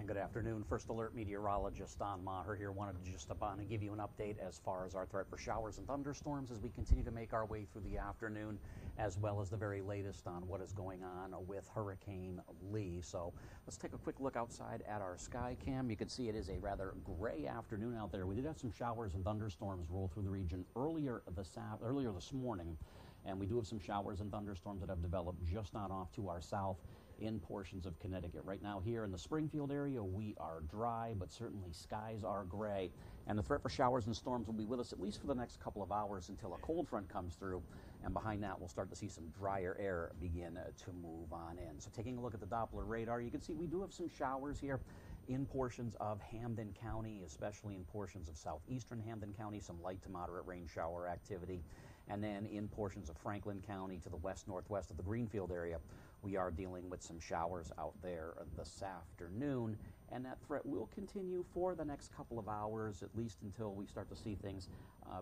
And good afternoon. First Alert Meteorologist Don Maher here. Wanted to just stop on and give you an update as far as our threat for showers and thunderstorms as we continue to make our way through the afternoon, as well as the very latest on what is going on with Hurricane Lee. So let's take a quick look outside at our sky cam. You can see it is a rather gray afternoon out there. We did have some showers and thunderstorms roll through the region earlier this morning, and we do have some showers and thunderstorms that have developed just not off to our south in portions of Connecticut. Right now here in the Springfield area, we are dry, but certainly skies are gray. And the threat for showers and storms will be with us at least for the next couple of hours until a cold front comes through. And behind that, we'll start to see some drier air begin to move on in. So taking a look at the Doppler radar, you can see we do have some showers here in portions of Hampden County, especially in portions of southeastern Hampden County, some light to moderate rain shower activity. And then in portions of Franklin County to the west-northwest of the Greenfield area, we are dealing with some showers out there this afternoon. And that threat will continue for the next couple of hours, at least until we start to see things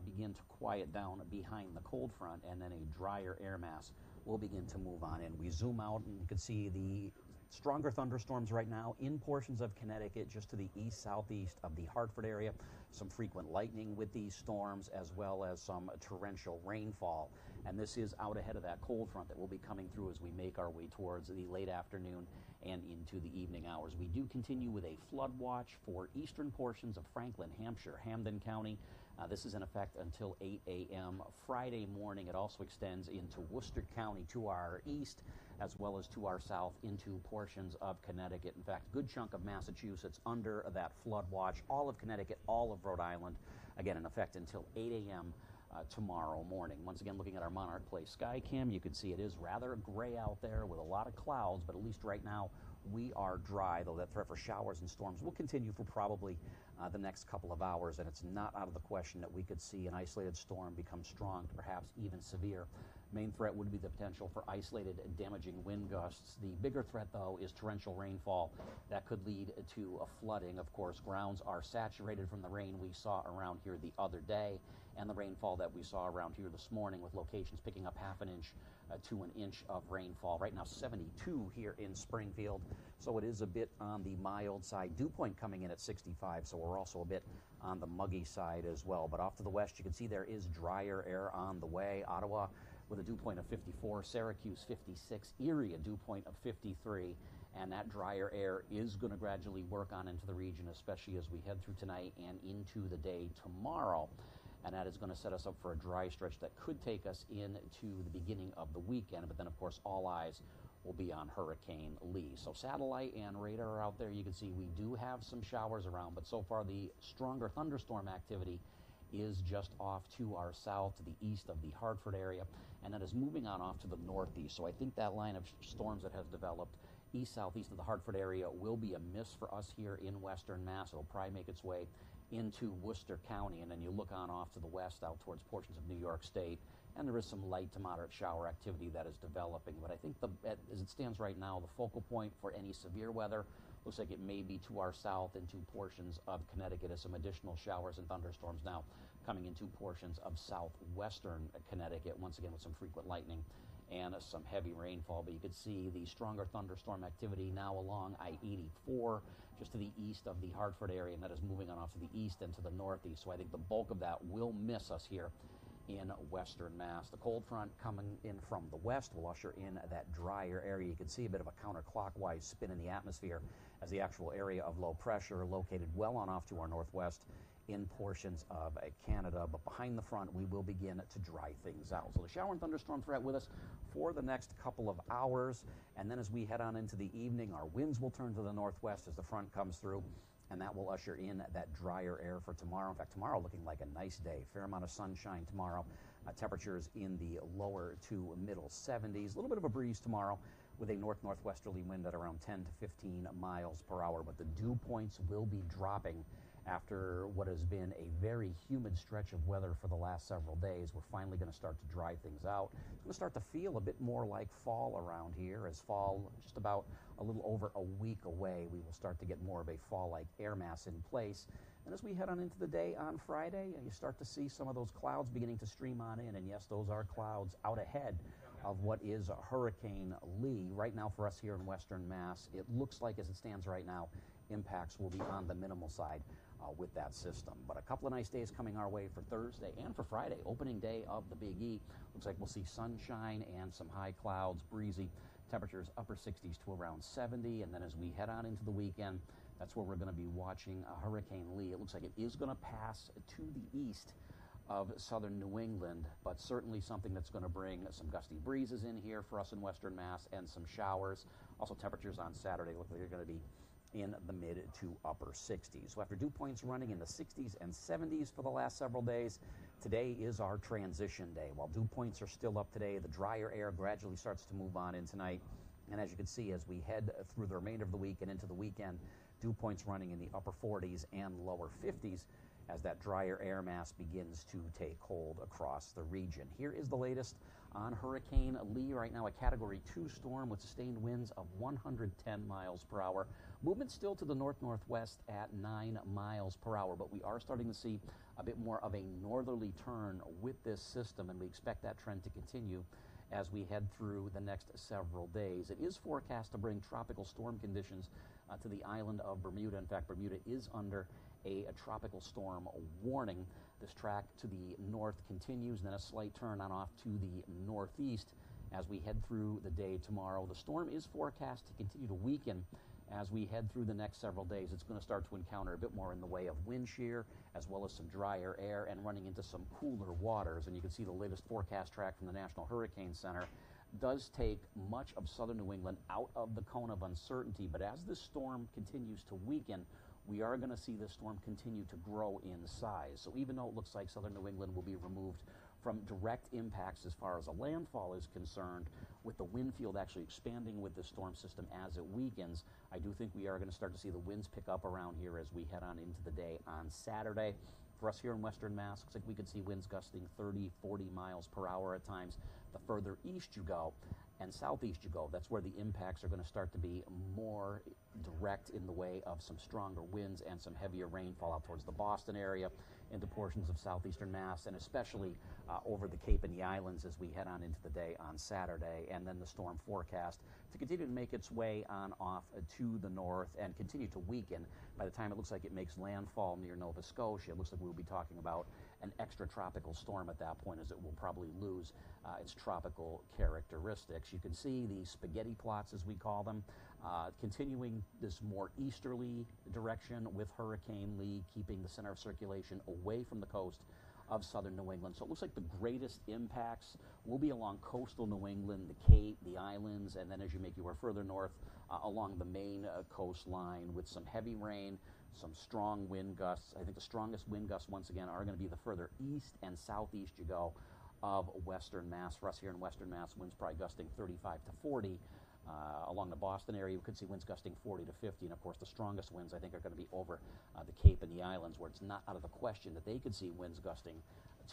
begin to quiet down behind the cold front, and then a drier air mass will begin to move on in. We zoom out and you can see the stronger thunderstorms right now in portions of Connecticut, just to the east-southeast of the Hartford area. Some frequent lightning with these storms, as well as some torrential rainfall. And this is out ahead of that cold front that will be coming through as we make our way towards the late afternoon and into the evening hours. We do continue with a flood watch for eastern portions of Franklin, Hampshire, Hampden County. This is in effect until 8 a.m. Friday morning. It also extends into Worcester County to our east, as well as to our south into portions of Connecticut. In fact, a good chunk of Massachusetts under that flood watch, all of Connecticut, all of Rhode Island, again in effect until 8 a.m. Tomorrow morning. Once again, looking at our Monarch Place sky cam, you can see it is rather gray out there with a lot of clouds, but at least right now we are dry, though that threat for showers and storms will continue for probably the next couple of hours, and it's not out of the question that we could see an isolated storm become strong, perhaps even severe. Main threat would be the potential for isolated damaging wind gusts. The bigger threat, though, is torrential rainfall that could lead to a flooding. Of course, grounds are saturated from the rain we saw around here the other day and the rainfall that we saw around here this morning, with locations picking up half an inch to an inch of rainfall. Right now 72 here in Springfield, so it is a bit on the mild side. Dew point coming in at 65, so we're also a bit on the muggy side as well. But off to the west, you can see there is drier air on the way. Ottawa with a dew point of 54, Syracuse 56, Erie a dew point of 53, and that drier air is going to gradually work on into the region, especially as we head through tonight and into the day tomorrow. And that is going to set us up for a dry stretch that could take us into the beginning of the weekend. But then, of course, all eyes will be on Hurricane Lee. So satellite and radar are out there. You can see we do have some showers around, but so far the stronger thunderstorm activity is just off to our south, to the east of the Hartford area, and that is moving on off to the northeast. So I think that line of storms that has developed east-southeast of the Hartford area will be a miss for us here in western Mass. It'll probably make its way into Worcester County, and then you look on off to the west out towards portions of New York State, and there is some light to moderate shower activity that is developing. But I think as it stands right now, the focal point for any severe weather looks like it may be to our south into portions of Connecticut, as some additional showers and thunderstorms now coming into portions of southwestern Connecticut, once again with some frequent lightning and some heavy rainfall. But you can see the stronger thunderstorm activity now along I-84, just to the east of the Hartford area, and that is moving on off to the east and to the northeast. So I think the bulk of that will miss us here in western Mass. The cold front coming in from the west will usher in that drier area. You can see a bit of a counterclockwise spin in the atmosphere as the actual area of low pressure located well on off to our northwest in portions of Canada. But behind the front, we will begin to dry things out. So the shower and thunderstorm threat with us for the next couple of hours. And then as we head on into the evening, our winds will turn to the northwest as the front comes through, and that will usher in that drier air for tomorrow. In fact, tomorrow looking like a nice day. Fair amount of sunshine tomorrow. Temperatures in the lower to middle 70s. A little bit of a breeze tomorrow with a north-northwesterly wind at around 10 to 15 miles per hour. But the dew points will be dropping after what has been a very humid stretch of weather for the last several days. We're finally going to start to dry things out. It's going to start to feel a bit more like fall around here, as fall just about a little over a week away. We will start to get more of a fall-like air mass in place. And as we head on into the day on Friday, you start to see some of those clouds beginning to stream on in. And yes, those are clouds out ahead of what is Hurricane Lee. Right now for us here in western Mass, it looks like, as it stands right now, impacts will be on the minimal side with that system. But a couple of nice days coming our way for Thursday and for Friday, opening day of the Big E. Looks like we'll see sunshine and some high clouds, breezy. Temperatures upper 60s to around 70, and then as we head on into the weekend, that's where we're going to be watching Hurricane Lee. It looks like it is going to pass to the east of southern New England, but certainly something that's going to bring some gusty breezes in here for us in western Mass and some showers. Also, temperatures on Saturday look like they're going to be in the mid to upper 60s. So after dew points running in the 60s and 70s for the last several days, today is our transition day. While dew points are still up today, the drier air gradually starts to move on in tonight. And as you can see, as we head through the remainder of the week and into the weekend, dew points running in the upper 40s and lower 50s as that drier air mass begins to take hold across the region. Here is the latest on Hurricane Lee. Right now, a Category 2 storm with sustained winds of 110 miles per hour. Movement still to the north-northwest at 9 miles per hour, but we are starting to see a bit more of a northerly turn with this system, and we expect that trend to continue as we head through the next several days. It is forecast to bring tropical storm conditions to the island of Bermuda. In fact, Bermuda is under a tropical storm warning. This track to the north continues, and then a slight turn on off to the northeast as we head through the day tomorrow. The storm is forecast to continue to weaken as we head through the next several days. It's going to start to encounter a bit more in the way of wind shear, as well as some drier air and running into some cooler waters. And you can see the latest forecast track from the National Hurricane Center does take much of southern New England out of the cone of uncertainty. But as this storm continues to weaken, we are going to see this storm continue to grow in size. So even though it looks like southern New England will be removed from direct impacts as far as a landfall is concerned, with the wind field actually expanding with the storm system as it weakens, I do think we are going to start to see the winds pick up around here as we head on into the day on Saturday. For us here in western Mass, looks like we could see winds gusting 30, 40 miles per hour at times. The further east you go and southeast you go, that's where the impacts are going to start to be more direct in the way of some stronger winds and some heavier rainfall out towards the Boston area, into portions of southeastern Mass, and especially over the Cape and the islands as we head on into the day on Saturday. And then the storm forecast to continue to make its way on off to the north and continue to weaken. By the time it looks like it makes landfall near Nova Scotia, it looks like we'll be talking about an extratropical storm at that point, as it will probably lose its tropical characteristics. You can see the spaghetti plots, as we call them, continuing this more easterly direction with Hurricane Lee, keeping the center of circulation away from the coast of southern New England. So it looks like the greatest impacts will be along coastal New England, the Cape, the islands, and then as you make your way further north along the Maine coastline with some heavy rain, some strong wind gusts. I think the strongest wind gusts, once again, are going to be the further east and southeast you go of western Mass. For us here in western Mass, winds probably gusting 35 to 40. Along the Boston area, we could see winds gusting 40 to 50, and of course the strongest winds I think are going to be over the Cape and the islands, where it's not out of the question that they could see winds gusting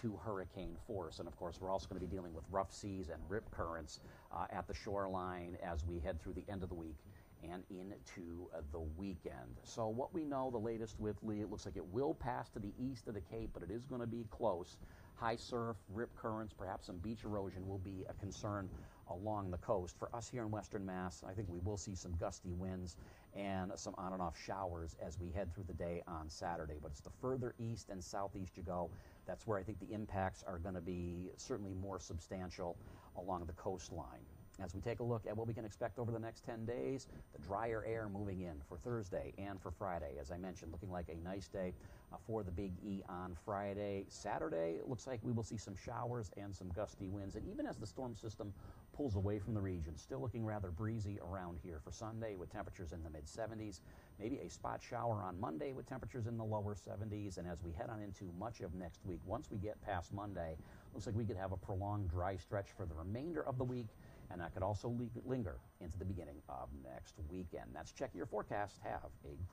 to hurricane force. And of course we're also going to be dealing with rough seas and rip currents at the shoreline as we head through the end of the week and into the weekend. So what we know, the latest with Lee, it looks like it will pass to the east of the Cape, but it is going to be close. High surf, rip currents, perhaps some beach erosion will be a concern along the coast. For us here in western Mass, I think we will see some gusty winds and some on and off showers as we head through the day on Saturday. But it's the further east and southeast you go, that's where I think the impacts are going to be certainly more substantial along the coastline. As we take a look at what we can expect over the next 10 days, the drier air moving in for Thursday and for Friday. As I mentioned, looking like a nice day for the Big E on Friday. Saturday, it looks like we will see some showers and some gusty winds. And even as the storm system pulls away from the region, still looking rather breezy around here for Sunday with temperatures in the mid-70s. Maybe a spot shower on Monday with temperatures in the lower 70s. And as we head on into much of next week, once we get past Monday, looks like we could have a prolonged dry stretch for the remainder of the week. And that could also linger into the beginning of next weekend. That's Check Your Forecast. Have a